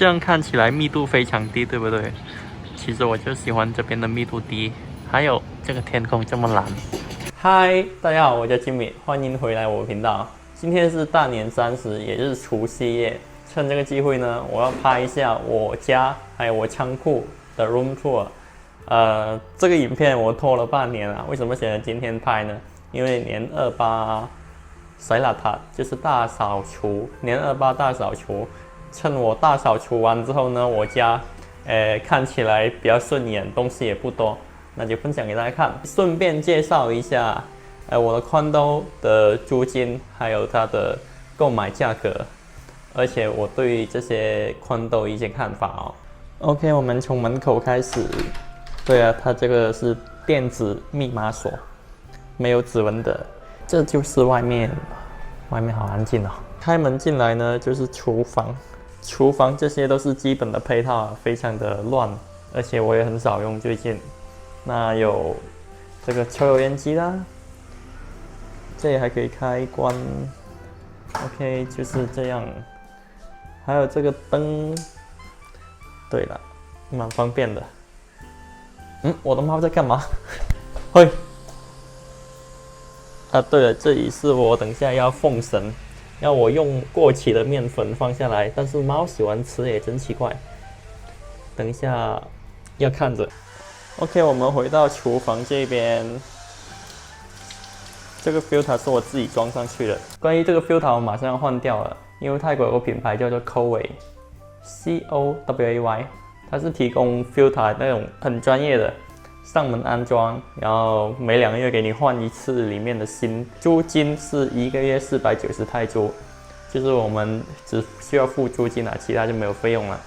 这样看起来密度非常低，对不对？其实我就喜欢这边的密度低，还有这个天空这么蓝。嗨，大家好，我叫金米，欢迎回来我的频道。今天是大年30，也就是除夕夜。趁这个机会呢，我要拍一下我家还有我仓库的 room tour。这个影片我拖了半年了，为什么选择今天拍呢？因为年28洗邋遢，就是大扫除。年28大扫除，趁我大扫除完之后呢，我家看起来比较顺眼，东西也不多，那就分享给大家看。顺便介绍一下，我的condo的租金还有它的购买价格，而且我对这些condo一些看法哦。OK， 我们从门口开始。对啊，它这个是电子密码锁，没有指纹的。这就是外面，外面好安静哦。开门进来呢，就是厨房。厨房这些都是基本的配套，非常的乱，而且我也很少用最近。那有这个抽油烟机啦，这里还可以开关。OK， 就是这样。还有这个灯，对了，蛮方便的。我的猫在干嘛？嘿。对了，这里是我等下要奉神，要我用过期的面粉放下来，但是猫喜欢吃也真奇怪。等一下要看着。OK， 我们回到厨房这边。这个 filter 是我自己装上去的。关于这个 filter 我马上要换掉了，因为泰国有个品牌叫做 Coway， 它是提供 filter 那种很专业的，上门安装，然后每2个月给你换一次里面的芯。租金是1个月490泰铢，就是我们只需要付租金其他就没有费用了。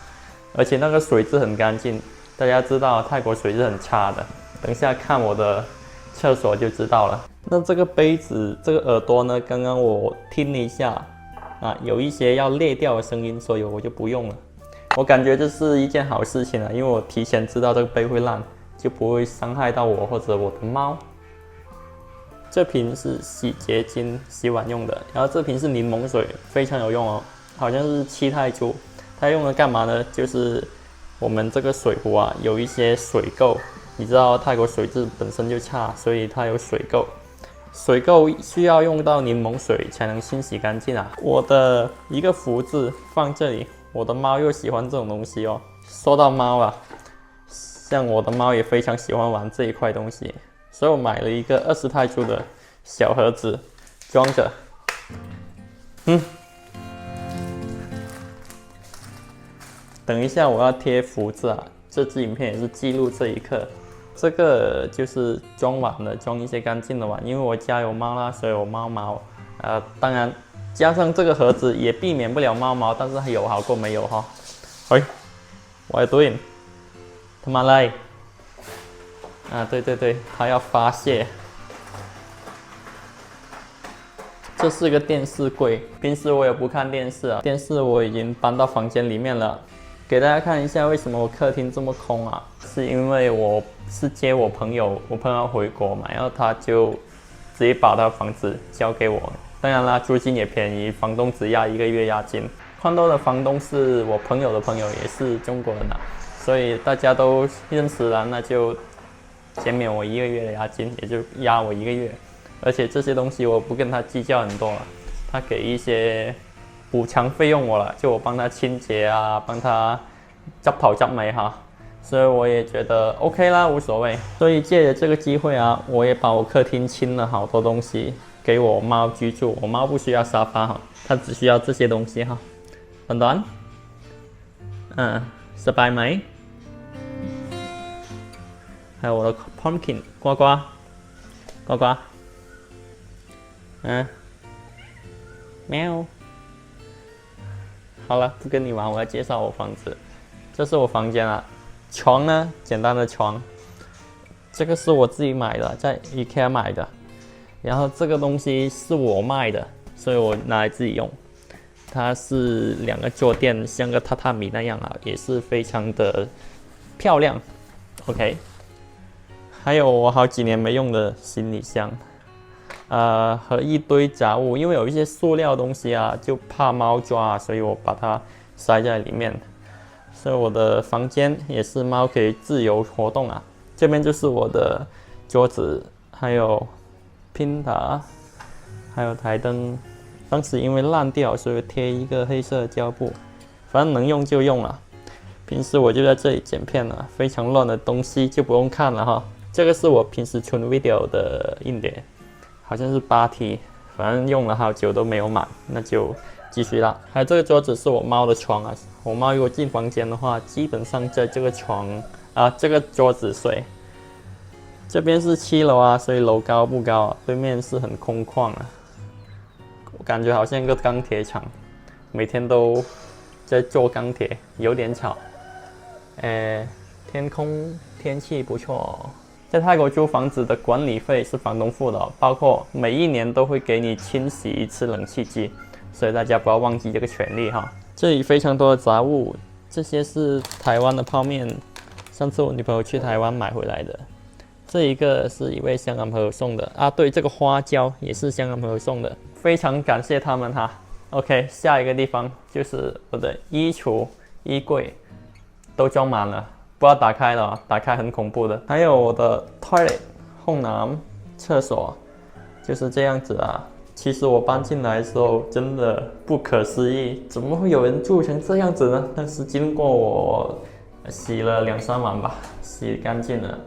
而且那个水质很干净，大家知道泰国水质很差的，等一下看我的厕所就知道了。那这个杯子这个耳朵呢，刚刚我听了一下有一些要裂掉的声音，所以我就不用了。我感觉这是一件好事情因为我提前知道这个杯会烂，就不会伤害到我或者我的猫。这瓶是洗洁精、洗碗用的，然后这瓶是柠檬水，非常有用哦，好像是7泰铢。它用来干嘛呢？就是我们这个水壶有一些水垢，你知道泰国水质本身就差，所以它有水垢。水垢需要用到柠檬水才能清洗干净我的一个福字放这里。我的猫又喜欢这种东西哦。说到猫像我的猫也非常喜欢玩这一块东西，所以我买了一个20泰铢的小盒子装着。等一下我要贴福字这支影片也是记录这一刻。这个就是装碗的，装一些干净的碗，因为我家有猫啦，所以有猫毛。当然加上这个盒子也避免不了猫毛，但是有好过没有哈。喂 ，What are you doing？ 他妈来！对，他要发泄。这是一个电视柜，平时我也不看电视电视我已经搬到房间里面了。给大家看一下为什么我客厅这么空是因为我是接我朋友要回国嘛，然后他就直接把他房子交给我。当然啦，租金也便宜，房东只押1个月押金。condo的房东是我朋友的朋友，也是中国人所以大家都认识了，那就减免我1个月的押金，也就押我1个月。而且这些东西我不跟他计较很多了，他给一些补偿费用我了，就我帮他清洁帮他執頭執尾所以我也觉得 OK 啦，无所谓。所以借着这个机会我也把我客厅清了好多东西给我猫居住。我猫不需要沙发它只需要这些东西短สบายไหม？还有我的 pumpkin 呱呱，喵。好了，不跟你玩，我要介绍我房子。这是我房间床呢，简单的床。这个是我自己买的，在 IKEA 买的。然后这个东西是我卖的，所以我拿来自己用。它是2个坐垫，像个榻榻米那样也是非常的漂亮。OK， 还有我好几年没用的行李箱。和一堆杂物，因为有一些塑料东西就怕猫抓，所以我把它塞在里面。所以我的房间也是猫可以自由活动啊。这边就是我的桌子，还有拼打，还有台灯。当时因为烂掉，所以贴一个黑色胶布，反正能用就用了。平时我就在这里剪片了，非常乱的东西就不用看了哈。这个是我平时存 video 的硬碟，好像是8T， 反正用了好久都没有满，那就继续啦。还有这个桌子是我猫的床啊，我猫如果进房间的话，基本上在这个床啊这个桌子睡。这边是7楼啊，所以楼高不高啊，对面是很空旷啊。我感觉好像一个钢铁厂，每天都在做钢铁，有点吵。天空天气不错。在泰国租房子的管理费是房东付的，包括每1年都会给你清洗1次冷气机，所以大家不要忘记这个权利哈。这里非常多的杂物，这些是台湾的泡面，上次我女朋友去台湾买回来的。这一个是一位香港朋友送的啊，对，这个花椒也是香港朋友送的，非常感谢他们哈。OK， 下一个地方就是我的衣橱、衣柜都装满了。不要打开了，打开很恐怖的。还有我的 toilet 后男厕所就是这样子啊。其实我搬进来的时候真的不可思议，怎么会有人住成这样子呢？但是经过我洗了2、3碗吧，洗干净了。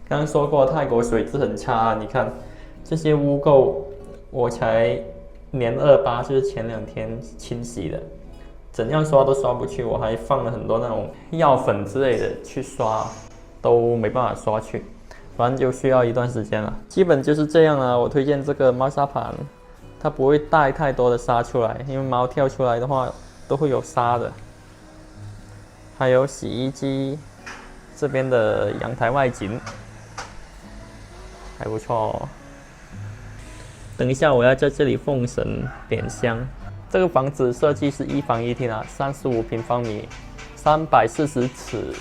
刚刚说过泰国水质很差啊，你看这些污垢，我才年28，就是前2天清洗的。怎样刷都刷不去，我还放了很多那种药粉之类的去刷，都没办法刷去，反正就需要一段时间了。基本就是这样啊。我推荐这个猫砂盘，它不会带太多的沙出来，因为猫跳出来的话都会有沙的。还有洗衣机，这边的阳台外景还不错哦。等一下我要在这里奉神点香。这个房子设计是1房1厅啊，35平方米，340尺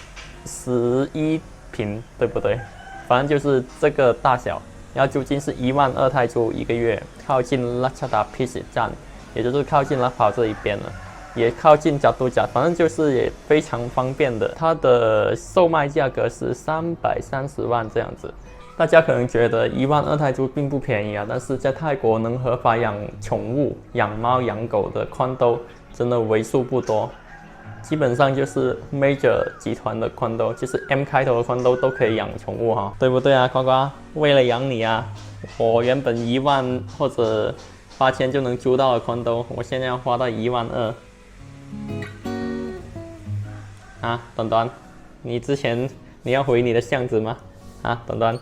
，11平，对不对？反正就是这个大小。然后租金是12000泰铢1个月，靠近拉恰达 Pisi 站，也就是靠近拉跑这一边了，也靠近加都加，反正就是也非常方便的。它的售卖价格是330万这样子。大家可能觉得12000泰铢并不便宜啊，但是在泰国能合法养宠物、养猫、养狗的condo真的为数不多，基本上就是 major 集团的condo，就是 M 开头的condo都可以养宠物哈，对不对啊，呱呱？为了养你啊，我原本1万或者8000就能租到的condo，我现在要花到12000。啊，短短，你之前你要回你的巷子吗？啊，短短。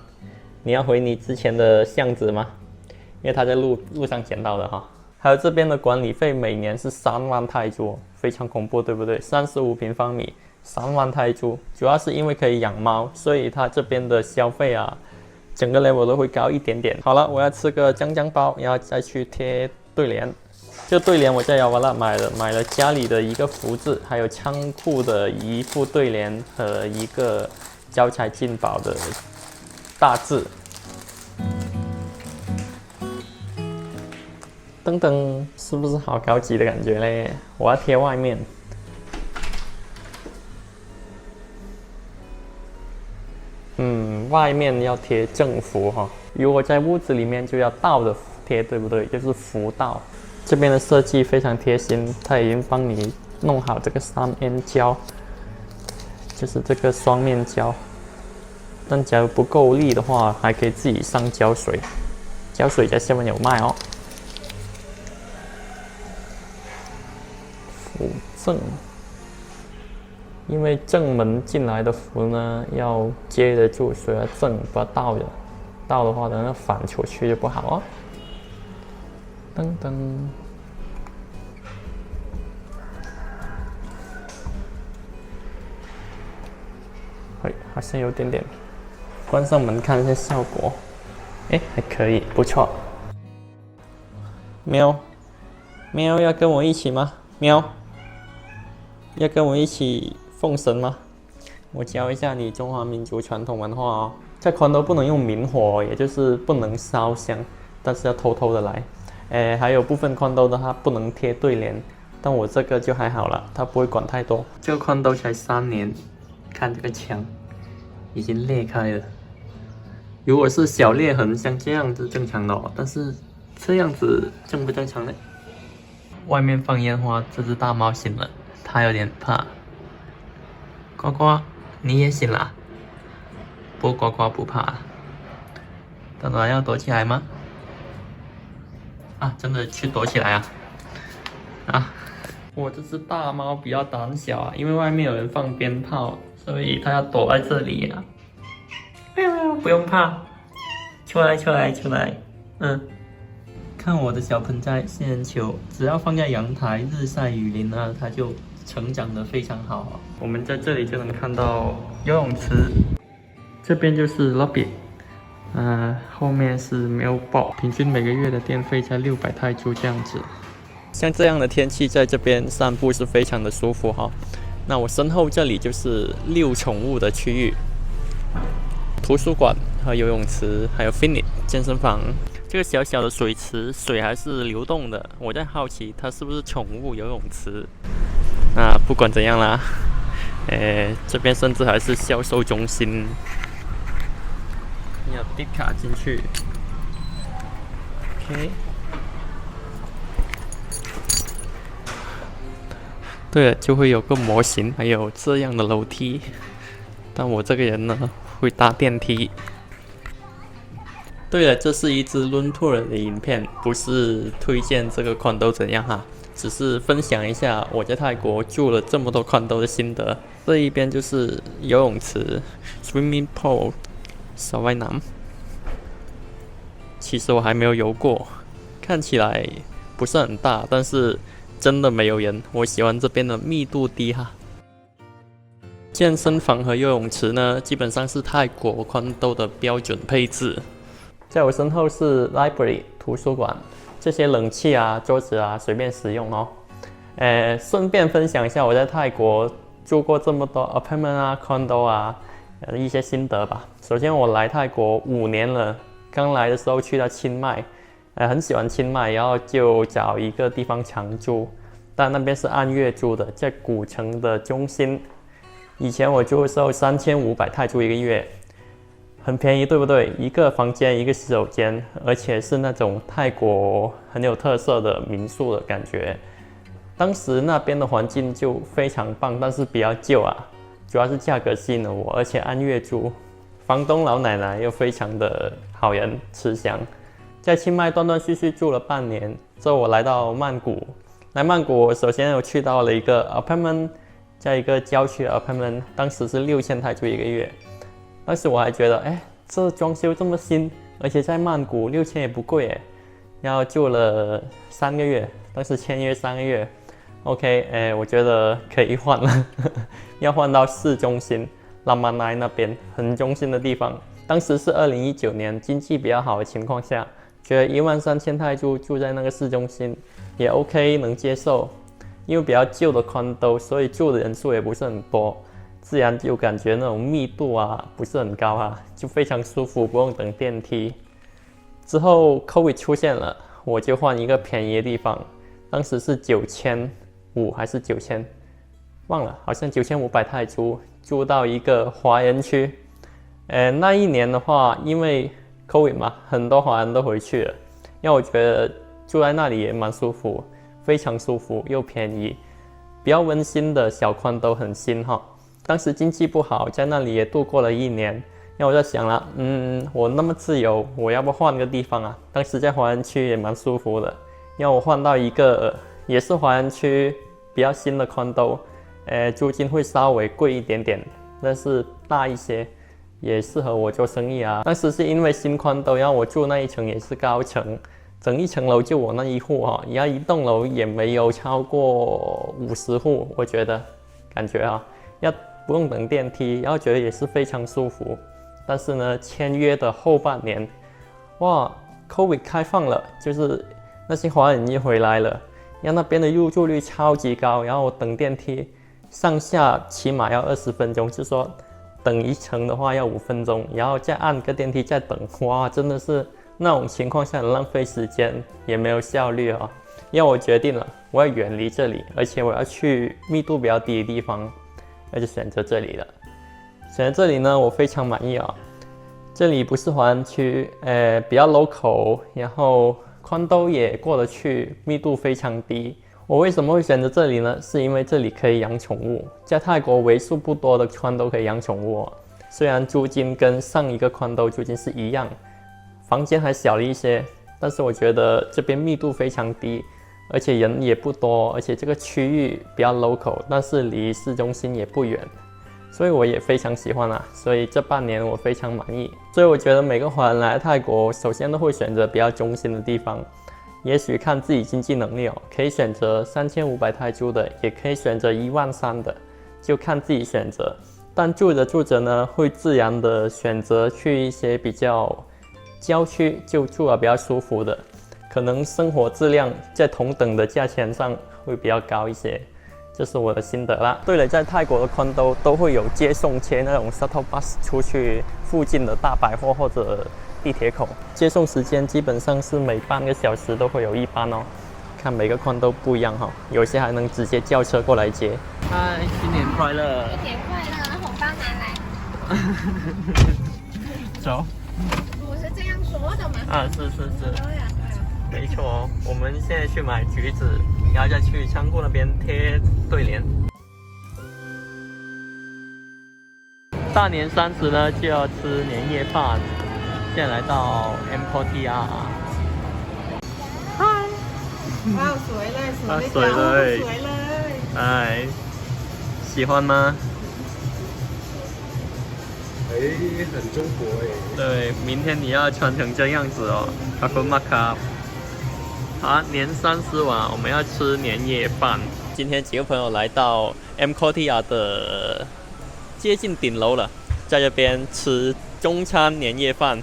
你要回你之前的巷子吗？因为他在路上捡到的哈。还有这边的管理费每年是3万泰铢，非常恐怖，对不对？35平方米，3万泰铢，主要是因为可以养猫，所以他这边的消费啊，整个 level 都会高一点点。好了，我要吃个姜姜包，然后再去贴对联。这对联我在雅瓦拉买了家里的一个福字，还有仓库的一副对联和一个招财进宝的大字。噔噔，是不是好高级的感觉嘞？我要贴外面。外面要贴正福哈。如果在屋子里面就要倒着贴，对不对？就是福倒。这边的设计非常贴心，它已经帮你弄好这个3M胶，就是这个双面胶。但假如不够力的话，还可以自己上胶水，胶水在下面有卖哦。福正，因为正门进来的福呢，要接得住，所以要正，不要倒着，倒的话等下反出去就不好哦。噔噔，好像有点点。关上门看一下效果，还可以，不错。喵，喵要跟我一起吗？喵，要跟我一起奉神吗？我教一下你中华民族传统文化哦，在condo不能用明火，也就是不能烧香，但是要偷偷的来。还有部分condo的它不能贴对联，但我这个就还好了，它不会管太多。这个宽都才3年，看这个墙已经裂开了。如果是小裂痕像这样子正常的哦，但是这样子正不正常呢？外面放烟花，这只大猫醒了，它有点怕。呱呱，你也醒了？不过呱呱不怕。当然要躲起来吗？啊，真的去躲起来啊！啊，我这只大猫比较胆小啊，因为外面有人放鞭炮，所以它要躲在这里啊。不用怕，出来出来出来，看我的小盆栽仙人球，只要放在阳台日晒雨淋啊，它就成长得非常好。我们在这里就能看到游泳池，这边就是 lobby， 后面是 mailbox， 平均每个月的电费在600泰铢这样子。像这样的天气，在这边散步是非常的舒服哈。那我身后这里就是遛宠物的区域，图书馆和游泳池，还有 fitness 健身房。这个小小的水池，水还是流动的。我在好奇，它是不是宠物游泳池？那不管怎样啦，这边甚至还是销售中心，你要滴卡进去。OK。对了，就会有个模型，还有这样的楼梯。但我这个人呢，会搭电梯。对了，这是一支 room tour 的影片，不是推荐这个condo怎样哈，只是分享一下我在泰国住了这么多condo的心得。这一边就是游泳池 swimming pool 小外南，其实我还没有游过，看起来不是很大，但是真的没有人。我喜欢这边的密度低哈。健身房和游泳池呢，基本上是泰国condo的标准配置。在我身后是 library 图书馆，这些冷气啊、桌子啊随便使用哦。顺便分享一下我在泰国住过这么多 apartment 啊、condo 啊，一些心得吧。首先我来泰国5年了，刚来的时候去到清迈，很喜欢清迈，然后就找一个地方长住，但那边是按月租的，在古城的中心。以前我住的时候3500泰铢1个月。很便宜，对不对？一个房间，一个洗手间，而且是那种泰国很有特色的民宿的感觉。当时那边的环境就非常棒，但是比较旧啊，主要是价格吸引了我，而且按月租，房东老奶奶又非常的好人慈祥。在清迈断断续续住了半年，之后我来到曼谷。来曼谷，我首先我去到了一个 apartment， 在一个郊区的 apartment， 当时是6000泰铢1个月。当时我还觉得，这装修这么新，而且在曼谷6000也不贵哎。然后住了3个月，当时签约3个月 ，OK， 我觉得可以换了，要换到市中心拉玛奈那边，很中心的地方。当时是2019年，经济比较好的情况下，觉得13000泰铢住在那个市中心也 OK， 能接受。因为比较旧的 condo， 所以住的人数也不是很多。自然就感觉那种密度啊不是很高啊，就非常舒服，不用等电梯。之后 COVID 出现了，我就换一个便宜的地方，当时是9500还是9000，忘了，好像9500泰铢，住到一个华人区。那一年的话，因为 COVID 嘛，很多华人都回去了，让我觉得住在那里也蛮舒服，非常舒服又便宜，比较温馨的小宽都很新哈。当时经济不好，在那里也度过了1年。然后我就想了，我那么自由，我要不换个地方啊？当时在华人区也蛮舒服的，让我换到一个也是华人区比较新的 condo，租金会稍微贵一点点，但是大一些，也适合我做生意啊。当时是因为新 condo，然后我住那一层也是高层，整一层楼就我那一户哈，然后一栋楼也没有超过50户，我觉得感觉啊，要不用等电梯，然后觉得也是非常舒服。但是呢，签约的后半年，哇 ，COVID 开放了，就是那些华人也回来了，然后那边的入住率超级高，然后我等电梯上下起码要20分钟，就是说等一层的话要5分钟，然后再按个电梯再等，哇，真的是那种情况下很浪费时间，也没有效率啊。因为我决定了，我要远离这里，而且我要去密度比较低的地方，那就选择这里了。选择这里呢，我非常满意啊。这里不是华人区，比较 local， 然后宽度也过得去，密度非常低。我为什么会选择这里呢？是因为这里可以养宠物，在泰国为数不多的宽度可以养宠物哦。虽然租金跟上一个宽度租金是一样，房间还小了一些，但是我觉得这边密度非常低，而且人也不多，而且这个区域比较 local， 但是离市中心也不远。所以我也非常喜欢啦，所以这半年我非常满意。所以我觉得每个华人来泰国，首先都会选择比较中心的地方。也许看自己经济能力哦，可以选择3500泰铢的，也可以选择13000的，就看自己选择。但住着呢，会自然的选择去一些比较郊区，就住得比较舒服的，可能生活质量在同等的价钱上会比较高一些。这是我的心得啦。对了，在泰国的宽都会有接送车那种 shuttle bus 出去附近的大百货或者地铁口，接送时间基本上是每半个小时都会有一班哦。看每个宽都不一样哈，有些还能直接叫车过来接。嗨，新年快乐！新年快乐，红包拿来。走。我是这样说的吗？啊，是。对呀。没错哦，我们现在去买橘子，然后再去仓库那边贴对联。大年30呢就要吃年夜饭，现在来到 MCOTR。嗨，哇，สวยเลยสวยเลยสวยเลย。哎，喜欢吗？很中国哎。对，明天你要穿成这样子哦，卡夫马卡。好，年30晚我们要吃年夜饭。今天几个朋友来到 MCOTR 的接近顶楼了，在这边吃中餐年夜饭。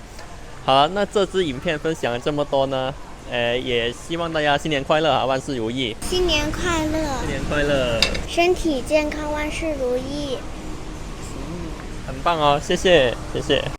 好，那这支影片分享了这么多呢，也希望大家新年快乐啊，万事如意。新年快乐！新年快乐！身体健康，万事如意。很棒哦，谢谢。